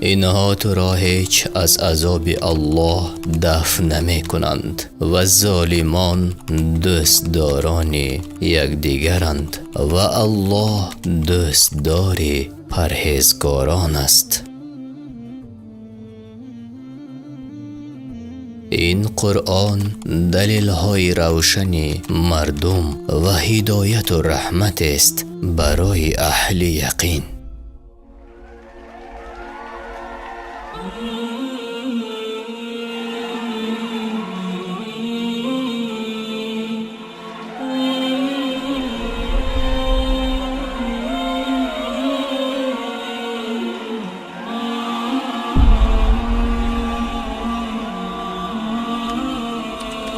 اینها تو را هیچ از عذاب الله دفع نمی کنند و ظالمان دوستداران یکدیگرند و الله دوستدار پرهیزگاران است. این قرآن دلیل های روشنی مردم و هدایت و رحمت است برای اهل یقین.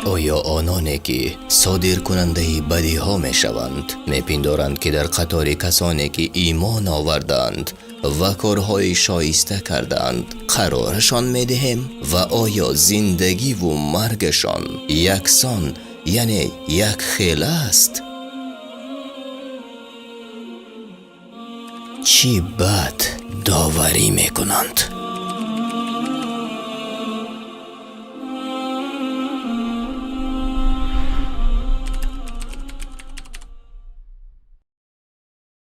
آیا آنانی که صادر کننده بدی ها می شوند می پندارند که در قطار کسانی که ایمان آوردند و کارهای شایسته کردند قرارشان می دهیم و آیا زندگی و مرگشان یکسان یعنی یک خیله است؟ چی بد داوری می کنند.